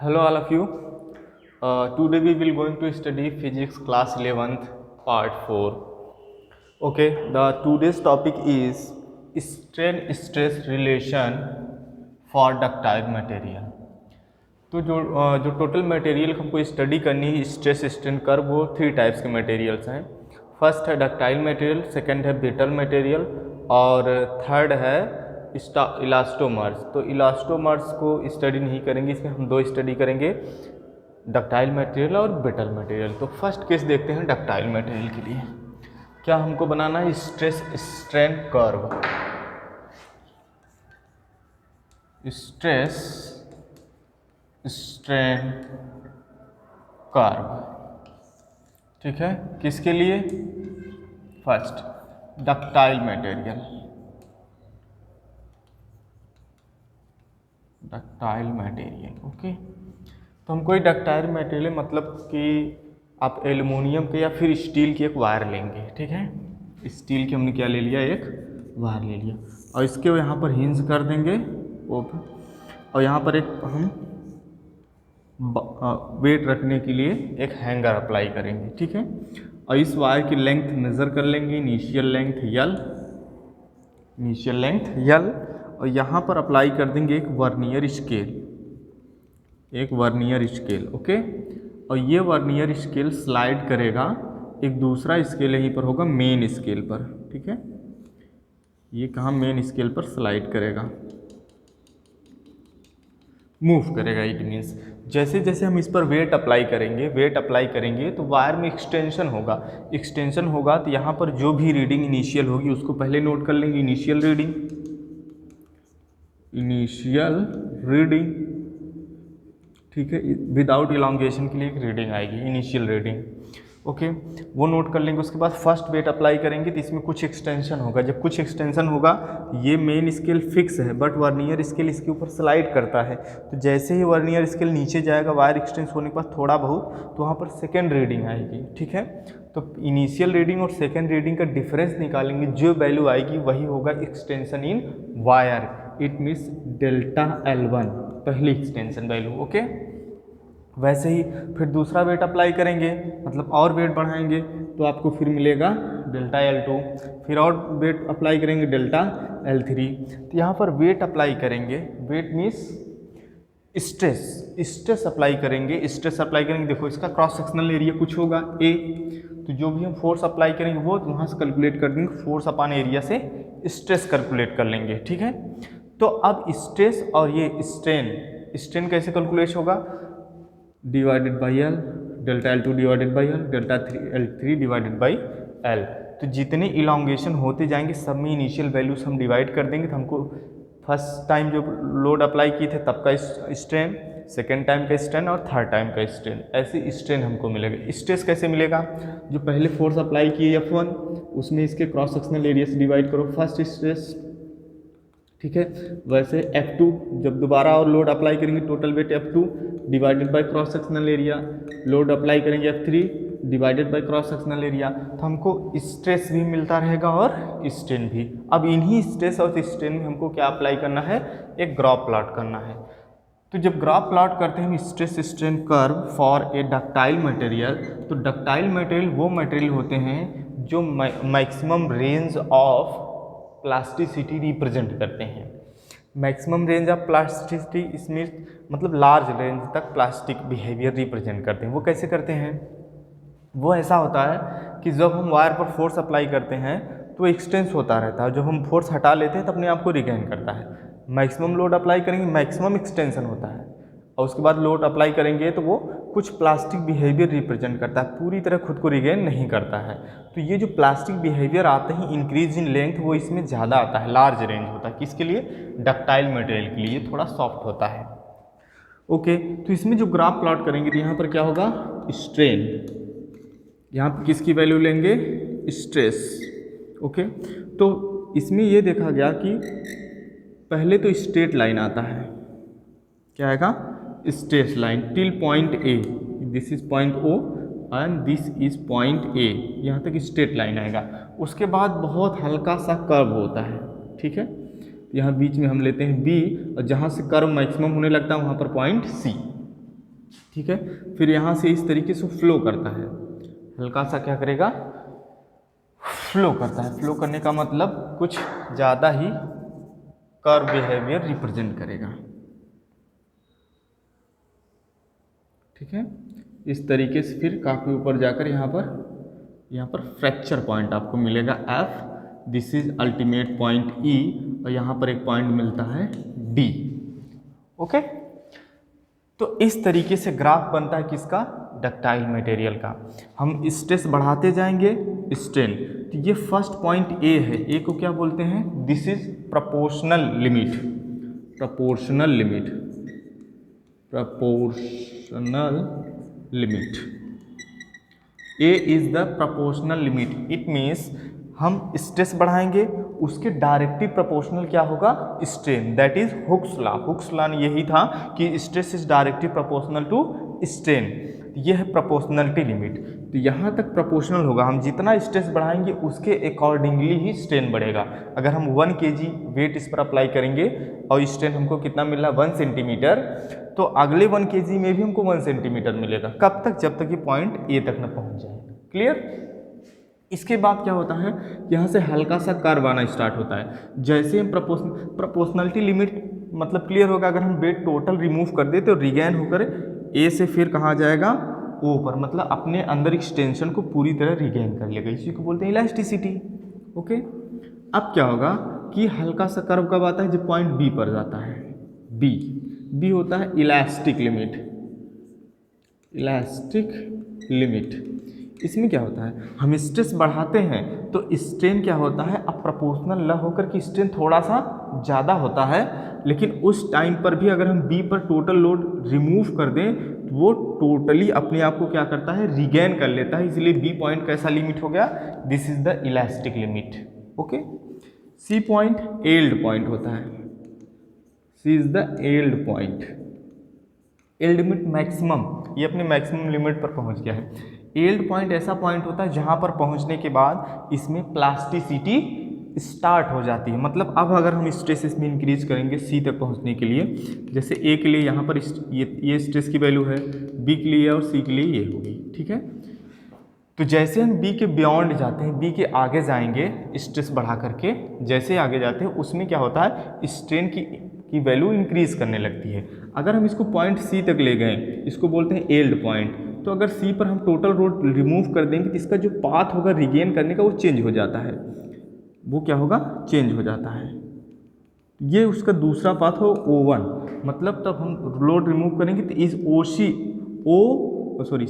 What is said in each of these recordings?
Hello all of you. Today we will going to study physics class 11th part 4. Okay, the today's topic is strain stress relation for ductile material. तो जो total material हमको study करनी है stress strain curve, वो 3 types के materials हैं। First है ductile material, second है ब्रिटल मटेरियल और थर्ड है इलास्टोमर्स। तो इलास्टोमर्स को स्टडी नहीं करेंगे, इसमें हम 2 स्टडी करेंगे, डक्टाइल मटेरियल और ब्रिटल मटेरियल। तो फर्स्ट केस देखते हैं डक्टाइल मटेरियल के लिए। क्या हमको बनाना है? Stress strain curve. Stress strain curve, ठीक है। किसके लिए? First ductile material. Ductile material, okay. तो हमको ये डक्टाइल मटेरियल मतलब कि आप एल्युमिनियम के या फिर स्टील की एक वायर लेंगे, ठीक है। स्टील की हमने क्या ले लिया? एक वायर ले लिया और इसके यहाँ पर हिंज कर देंगे ओपन, और यहाँ पर एक हम वेट रखने के लिए एक हैंगर अप्लाई करेंगे, ठीक है। और इस वायर की लेंथ मेज़र कर लेंगे, इनिशियल लेंथ यल, और यहाँ पर अप्लाई कर देंगे एक वर्नियर स्केल, ओके। और ये वर्नियर स्केल स्लाइड करेगा, एक दूसरा स्केल यहीं पर होगा मेन स्केल पर, ठीक है। ये कहाँ? मेन स्केल पर स्लाइड करेगा, मूव करेगा। इट मीन्स जैसे जैसे हम इस पर वेट अप्लाई करेंगे तो वायर में एक्सटेंशन होगा। तो यहाँ पर जो भी रीडिंग इनिशियल होगी उसको पहले नोट कर लेंगे। इनिशियल रीडिंग, ठीक है। विदाउट इलांगेशन के लिए एक रीडिंग आएगी, इनिशियल रीडिंग, ओके। वो नोट कर लेंगे। उसके बाद फर्स्ट वेट अप्लाई करेंगे तो इसमें कुछ एक्सटेंशन होगा। जब कुछ एक्सटेंशन होगा, ये मेन स्केल फिक्स है बट वर्नियर स्केल इसके ऊपर स्लाइड करता है। तो जैसे ही वर्नियर स्केल नीचे जाएगा वायर एक्सटेंस होने के बाद थोड़ा बहुत, तो वहाँ पर सेकेंड रीडिंग आएगी, ठीक है। तो इनिशियल रीडिंग और सेकेंड रीडिंग का डिफरेंस निकालेंगे, जो वैल्यू आएगी वही होगा extension in wire. It means delta L1 पहली एक्सटेंशन वैल्यू, ओके। वैसे ही फिर दूसरा वेट अप्लाई करेंगे, मतलब और वेट बढ़ाएंगे तो आपको फिर मिलेगा डेल्टा L2। फिर और वेट अप्लाई करेंगे डेल्टा L3। तो यहाँ पर वेट अप्लाई करेंगे, वेट मीन्स स्ट्रेस अप्लाई करेंगे। देखो इसका क्रॉस सेक्शनल एरिया कुछ होगा A, तो जो भी हम फोर्स अप्लाई करेंगे वो वहाँ से कैलकुलेट कर देंगे, फोर्स अपॉन एरिया से स्ट्रेस कैलकुलेट कर लेंगे, ठीक है। तो अब स्ट्रेस और ये स्ट्रेन कैसे कैलकुलेट होगा? Divided by L, delta L2 divided by L, delta L3 divided by L। तो जितने इलांगेशन होते जाएंगे सब में इनिशियल वैल्यूज हम डिवाइड कर देंगे। तो हमको फर्स्ट टाइम जो लोड अप्लाई किए थे तब का स्ट्रेन, सेकेंड टाइम का स्ट्रेन और थर्ड टाइम का स्ट्रेन, ऐसे स्ट्रेन हमको मिलेगा। स्ट्रेस कैसे मिलेगा? जो पहले फोर्स अप्लाई किए F1, उसमें इसके क्रॉस सेक्शनल एरिया से डिवाइड करो, फर्स्ट स्ट्रेस, ठीक है। वैसे F2 जब दोबारा और लोड अप्लाई करेंगे, total weight F2 divided by cross sectional area, load apply करेंगे F3 divided by cross sectional area. तो हमको स्ट्रेस भी मिलता रहेगा और स्ट्रेन भी। अब इन्हीं स्ट्रेस और स्ट्रेन में हमको क्या अप्लाई करना है? एक ग्राफ प्लॉट करना है। तो जब ग्राफ प्लॉट करते हैं हम stress strain curve for a ductile material, तो डक्टाइल मटेरियल वो मटेरियल होते हैं जो maximum range of plasticity represent करते हैं। मैक्सिमम रेंज ऑफ प्लास्टिसिटी, इसमें मतलब लार्ज रेंज तक प्लास्टिक बिहेवियर रिप्रेजेंट करते हैं। वो कैसे करते हैं? वो ऐसा होता है कि जब हम वायर पर फोर्स अप्लाई करते हैं तो एक्सटेंस होता रहता है, जब हम फोर्स हटा लेते हैं तो अपने आप को रिगेन करता है। मैक्सिमम लोड अप्लाई करेंगे, मैक्सिमम एक्सटेंशन होता है, और उसके बाद लोड अप्लाई करेंगे तो वो कुछ प्लास्टिक बिहेवियर रिप्रेजेंट करता है, पूरी तरह खुद को रिगेन नहीं करता है। तो ये जो प्लास्टिक बिहेवियर आते हैं इंक्रीज इन लेंथ, वो इसमें ज़्यादा आता है, लार्ज रेंज होता है। किसके लिए? डक्टाइल मटेरियल के लिए, थोड़ा सॉफ्ट होता है, ओके। तो इसमें जो ग्राफ प्लॉट करेंगे तो यहाँ पर क्या होगा? स्ट्रेन, यहाँ पर किसकी वैल्यू लेंगे? Stress, okay. तो इसमें ये देखा गया कि पहले तो स्ट्रेट लाइन आता है, क्या आएगा? Straight line till point A, this is point O and this is point A, यहाँ तक स्ट्रेट लाइन आएगा। उसके बाद बहुत हल्का सा कर्व होता है, ठीक है। यहाँ बीच में हम लेते हैं B, और जहाँ से कर्व मैक्सिमम होने लगता है वहाँ पर पॉइंट C, ठीक है। फिर यहाँ से इस तरीके से फ्लो करता है, हल्का सा क्या करेगा, फ्लो करता है। फ्लो करने का मतलब कुछ ज़्यादा ही कर्व बिहेवियर रिप्रेजेंट करेगा, ठीक है। इस तरीके से फिर काफ़ी ऊपर जाकर यहाँ पर फ्रैक्चर पॉइंट आपको मिलेगा F, this is ultimate point E, और यहाँ पर एक पॉइंट मिलता है D। ओके, तो इस तरीके से ग्राफ बनता है किसका, डक्टाइल मटेरियल का। हम स्ट्रेस बढ़ाते जाएंगे, स्ट्रेन। तो ये फर्स्ट पॉइंट A है, A को क्या बोलते हैं, this is proportional limit, proportional limit, proportional limit. A is the proportional limit, it means हम स्ट्रेस बढ़ाएंगे, उसके डायरेक्टली प्रोपोर्शनल क्या होगा, strain, that is Hooke's law. Hooke's law यही था कि stress is directly proportional to strain, ये है प्रोपोर्शनलिटी लिमिट। तो यहाँ तक प्रोपोर्शनल होगा, हम जितना स्ट्रेस बढ़ाएंगे उसके अकॉर्डिंगली ही स्ट्रेन बढ़ेगा। अगर हम 1 kg वेट इस पर अप्लाई करेंगे और स्ट्रेन हमको कितना मिल रहा है, 1 सेंटीमीटर, तो अगले 1 kg में भी हमको 1 सेंटीमीटर मिलेगा। कब तक, जब तक ये पॉइंट A तक न पहुँच जाए। क्लियर। इसके बाद क्या होता है, यहाँ से हल्का सा कर्व आना स्टार्ट होता है। जैसे हम प्रोपोर्शनलिटी लिमिट मतलब क्लियर होगा, अगर हम वेट टोटल रिमूव कर दे तो रिगेन होकर A से फिर कहाँ जाएगा, O पर, मतलब अपने अंदर एक्सटेंशन को पूरी तरह रिगेन कर लेगा, इसी को बोलते हैं इलास्टिसिटी। ओके, अब क्या होगा कि हल्का सा कर्व कब आता है, जब पॉइंट B पर जाता है। B होता है इलास्टिक लिमिट, इलास्टिक लिमिट। इसमें क्या होता है, हम स्ट्रेस बढ़ाते हैं तो स्ट्रेन क्या होता है, अब प्रोपोर्शनल ल होकर कि स्ट्रेन थोड़ा सा ज़्यादा होता है, लेकिन उस टाइम पर भी अगर हम B पर टोटल लोड रिमूव कर दें तो वो टोटली अपने आप को क्या करता है, रिगेन कर लेता है। इसलिए B पॉइंट कैसा लिमिट हो गया, this is the elastic limit. Okay, C point yield point होता है, C is the yield point. Yield limit maximum, ये अपने मैक्सिमम लिमिट पर पहुंच गया है। एल्ड पॉइंट ऐसा पॉइंट होता है जहां पर पहुंचने के बाद इसमें प्लास्टिसिटी स्टार्ट हो जाती है। मतलब अब अगर हम स्ट्रेस इसमें इंक्रीज करेंगे C तक पहुंचने के लिए, जैसे A के लिए यहाँ पर ये स्ट्रेस की वैल्यू है, B के लिए और C के लिए ये होगी, ठीक है। तो जैसे हम B के बियॉन्ड जाते हैं, B के आगे जाएंगे स्ट्रेस बढ़ा करके, जैसे आगे जाते हैं उसमें क्या होता है, स्ट्रेन की वैल्यू इंक्रीज करने लगती है। अगर हम इसको पॉइंट C तक ले गए, इसको बोलते हैं एल्ड पॉइंट, तो अगर C पर हम टोटल लोड रिमूव कर देंगे तो इसका जो पाथ होगा रिगेन करने का वो चेंज हो जाता है, वो क्या होगा, चेंज हो जाता है। ये उसका दूसरा पाथ हो O1, मतलब तब हम लोड रिमूव करेंगे तो इस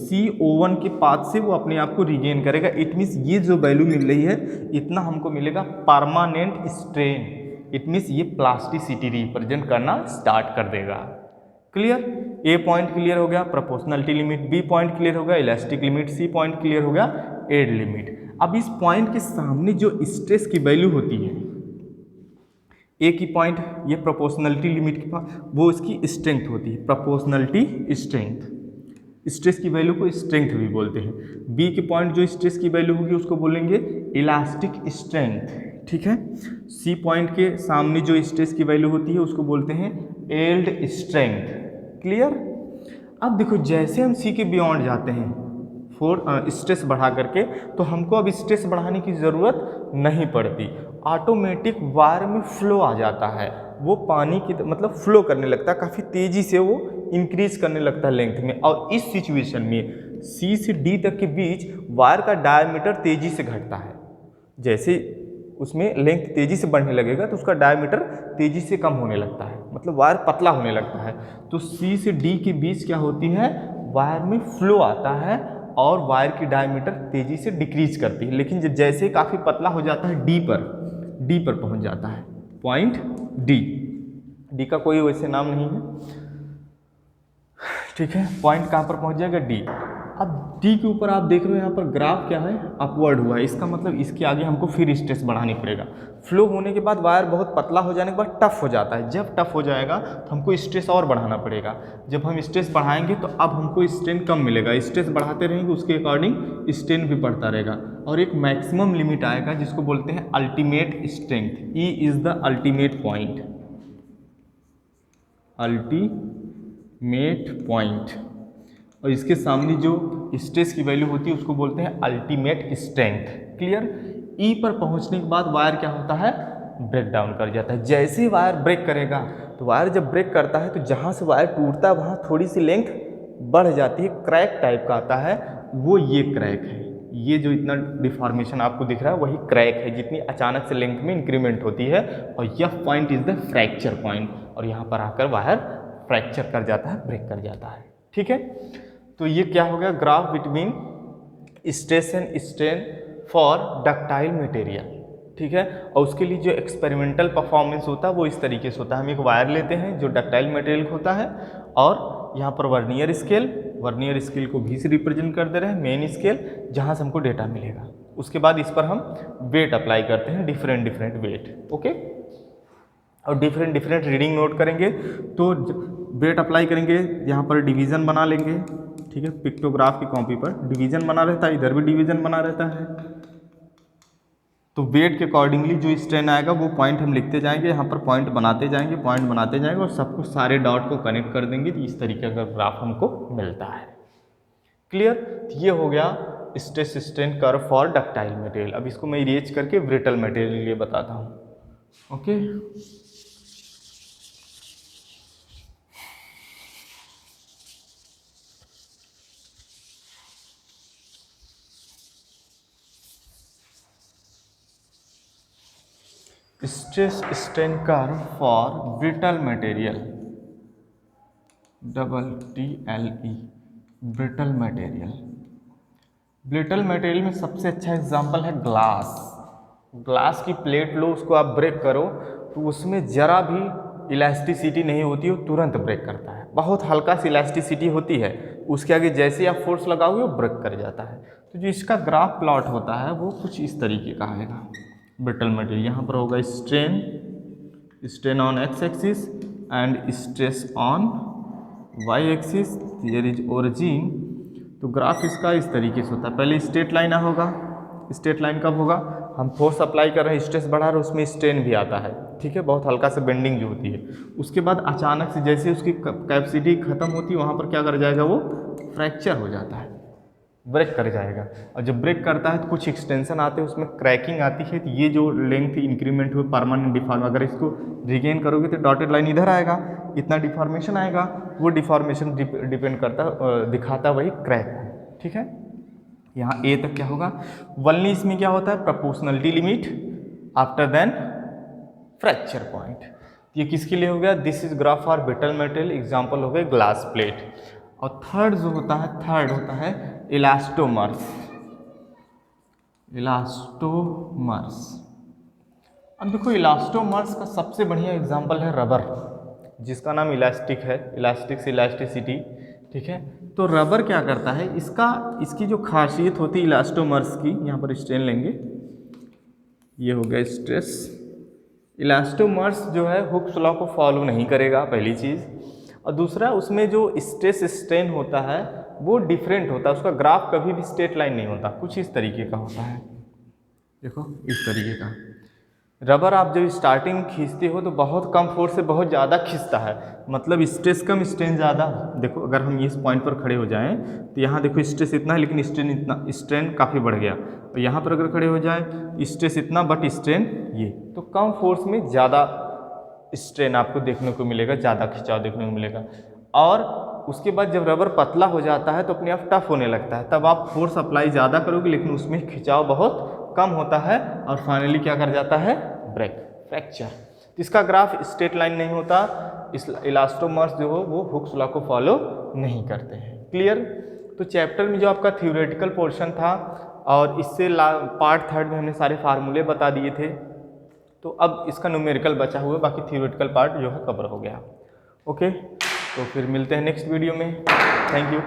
CO1 के पाथ से वो अपने आप को रिगेन करेगा। इट मीन्स ये जो वैल्यू मिल रही है इतना हमको मिलेगा परमानेंट स्ट्रेन, इट मीन्स ये प्लास्टिसिटी रिप्रेजेंट करना स्टार्ट कर देगा। क्लियर। A पॉइंट क्लियर हो गया, proportionality limit. B point clear हो गया, elastic limit. C point clear हो गया, एड लिमिट। अब इस पॉइंट के सामने जो स्ट्रेस की वैल्यू होती है, A की पॉइंट, ये प्रोपोर्शनलिटी लिमिट के पास, वो इसकी स्ट्रेंथ होती है, प्रोपोर्शनलिटी स्ट्रेंथ। स्ट्रेस की वैल्यू को स्ट्रेंथ भी बोलते हैं। B के पॉइंट जो स्ट्रेस की वैल्यू होगी उसको बोलेंगे इलास्टिक स्ट्रेंथ, ठीक है। C पॉइंट के सामने जो स्ट्रेस की वैल्यू होती है उसको बोलते हैं एल्ड स्ट्रेंथ। क्लियर। अब देखो जैसे हम C के बियॉन्ड जाते हैं स्ट्रेस बढ़ा करके, तो हमको अब स्ट्रेस बढ़ाने की ज़रूरत नहीं पड़ती, ऑटोमेटिक वायर में फ्लो आ जाता है, वो पानी की मतलब फ्लो करने लगता है, काफ़ी तेज़ी से वो इंक्रीज करने लगता है लेंथ में। और इस सिचुएशन में C से D तक के बीच वायर का डायमीटर तेज़ी से घटता है। जैसे उसमें लेंथ तेज़ी से बढ़ने लगेगा तो उसका डायमीटर तेज़ी से कम होने लगता है, मतलब वायर पतला होने लगता है। तो C से D के बीच क्या होती है, वायर में फ्लो आता है और वायर की डायमीटर तेज़ी से डिक्रीज करती है। लेकिन जैसे काफ़ी पतला हो जाता है D पर पहुंच जाता है, पॉइंट D का कोई वैसे नाम नहीं है, ठीक है। पॉइंट कहाँ पर पहुंच जाएगा, D। अब D के ऊपर आप देख रहे हो यहाँ पर ग्राफ क्या है, अपवर्ड हुआ है। इसका मतलब इसके आगे हमको फिर स्ट्रेस बढ़ानी पड़ेगा। फ्लो होने के बाद वायर बहुत पतला हो जाने के बाद टफ हो जाता है। जब टफ हो जाएगा तो हमको स्ट्रेस और बढ़ाना पड़ेगा। जब हम स्ट्रेस बढ़ाएंगे तो अब हमको स्ट्रेन कम मिलेगा। स्ट्रेस बढ़ाते रहेंगे उसके अकॉर्डिंग स्ट्रेन भी बढ़ता रहेगा और एक मैक्सिमम लिमिट आएगा जिसको बोलते हैं ultimate strength. E is the ultimate point, ultimate point. और इसके सामने जो स्ट्रेस की वैल्यू होती है उसको बोलते हैं अल्टीमेट स्ट्रेंथ। क्लियर। ई पर पहुंचने के बाद वायर क्या होता है, ब्रेक डाउन कर जाता है। जैसे ही वायर ब्रेक करेगा तो वायर जब ब्रेक करता है तो जहाँ से वायर टूटता है वहाँ थोड़ी सी लेंथ बढ़ जाती है, क्रैक टाइप का आता है, वो ये क्रैक है। ये जो इतना डिफॉर्मेशन आपको दिख रहा है वही क्रैक है, जितनी अचानक से लेंथ में इंक्रीमेंट होती है। और यह point is the fracture point, और यहाँ पर आकर वायर फ्रैक्चर कर जाता है, ब्रेक कर जाता है। ठीक है, तो ये क्या हो गया, graph between stress and strain for ductile material. ठीक है, और उसके लिए जो एक्सपेरिमेंटल परफॉर्मेंस होता है वो इस तरीके से होता है। हम एक वायर लेते हैं जो डक्टाइल मटेरियल होता है, और यहाँ पर वर्नियर स्केल को भी से रिप्रेजेंट कर दे रहे हैं, मेन स्केल जहाँ से हमको डेटा मिलेगा। उसके बाद इस पर हम वेट अप्लाई करते हैं, डिफरेंट वेट। ओके, और डिफरेंट रीडिंग नोट करेंगे। तो वेट अप्लाई करेंगे, यहाँ पर डिवीज़न बना लेंगे। ठीक है, पिक्टोग्राफ की कॉपी पर डिवीज़न बना रहता है, इधर भी डिवीज़न बना रहता है। तो वेट के अकॉर्डिंगली जो स्ट्रेन आएगा वो पॉइंट हम लिखते जाएंगे, यहाँ पर पॉइंट बनाते जाएंगे और सबको सारे डॉट को कनेक्ट कर देंगे, तो इस तरीके का ग्राफ हमको मिलता है। क्लियर। ये हो गया stress strain curve for ductile material. अब इसको मैं इरेज करके ब्रिटल मटेरियल के लिए बताता हूँ। Okay, stress strain curve for brittle material, TLE, brittle material. Brittle material में सबसे अच्छा एग्जांपल है ग्लास की प्लेट लो, उसको आप ब्रेक करो तो उसमें जरा भी इलास्टिसिटी नहीं होती, वो तुरंत ब्रेक करता है। बहुत हल्का सी इलास्टिसिटी होती है, उसके आगे जैसे आप फोर्स लगाओगे वो ब्रेक कर जाता है। तो जो इसका ग्राफ प्लॉट होता है वो कुछ इस तरीके का आएगा। ब्रिटल मटेरियल यहाँ पर होगा strain on X axis and stress on Y axis, here is origin. तो ग्राफ इसका इस तरीके से होता है। पहले स्ट्रेट लाइन होगा, स्ट्रेट लाइन कब होगा, हम फोर्स अप्लाई कर रहे हैं, स्ट्रेस बढ़ा रहे हैं, उसमें स्ट्रेन भी आता है। ठीक है, बहुत हल्का से बेंडिंग जो होती है। उसके बाद अचानक से जैसे उसकी कैपेसिटी खत्म होती है वहाँ पर क्या कर जाएगा, वो फ्रैक्चर हो जाता है, ब्रेक कर जाएगा। और जब ब्रेक करता है तो कुछ एक्सटेंशन आते हैं, उसमें क्रैकिंग आती है। तो ये जो लेंथ इंक्रीमेंट हुए परमानेंट डिफॉर्म, अगर इसको रिगेन करोगे तो डॉटेड लाइन इधर आएगा, इतना डिफॉर्मेशन आएगा, वो डिफॉर्मेशन डिपेंड करता दिखाता वही क्रैक है। ठीक है, यहाँ ए तक क्या होगा, वनली इसमें क्या होता है, proportionality limit after then fracture point. ये किसके लिए हो गया, this is graph for brittle material, example हो गए ग्लास प्लेट। और थर्ड होता है इलास्टोमर्स। अब देखो इलास्टोमर्स का सबसे बढ़िया एग्जांपल है रबर, जिसका नाम इलास्टिक है, इलास्टिक से इलास्टिसिटी। ठीक है, तो रबर क्या करता है, इसकी जो खासियत होती है इलास्टोमर्स की, यहाँ पर स्ट्रेन लेंगे, ये हो गया स्ट्रेस। इलास्टोमर्स जो है हुक्स लॉ को फॉलो नहीं करेगा, पहली चीज़। और दूसरा, उसमें जो स्ट्रेस स्ट्रेन होता है वो डिफरेंट होता है, उसका ग्राफ कभी भी स्ट्रेट लाइन नहीं होता, कुछ इस तरीके का होता है। देखो इस तरीके का रबर आप जब स्टार्टिंग खींचते हो तो बहुत कम फोर्स से बहुत ज़्यादा खींचता है, मतलब स्ट्रेस कम स्ट्रेन ज़्यादा। देखो अगर हम इस पॉइंट पर खड़े हो जाएं तो यहाँ देखो स्ट्रेस इतना है लेकिन स्ट्रेन काफ़ी बढ़ गया। और यहाँ पर अगर खड़े हो जाएं स्ट्रेस इतना बट स्ट्रेन ये, तो कम फोर्स में ज़्यादा स्ट्रेन आपको देखने को मिलेगा, ज़्यादा खिंचाव देखने को मिलेगा। और उसके बाद जब रबर पतला हो जाता है तो अपने आप टफ होने लगता है, तब आप फोर्स अप्लाई ज़्यादा करोगे लेकिन उसमें खिंचाव बहुत कम होता है और फाइनली क्या कर जाता है, ब्रेक, फ्रैक्चर। तो इसका ग्राफ स्ट्रेट लाइन नहीं होता, इस इलास्टोमर्स जो हो वो हुक्स लॉ को फॉलो नहीं करते हैं। क्लियर। तो चैप्टर में जो आपका थ्योरेटिकल पोर्शन था और इससे पार्ट थर्ड में हमने सारे फार्मूले बता दिए थे, तो अब इसका न्यूमेरिकल बचा हुआ, बाकी थ्योरेटिकल पार्ट जो है कवर हो गया। ओके, तो फिर मिलते हैं नेक्स्ट वीडियो में। Thank you.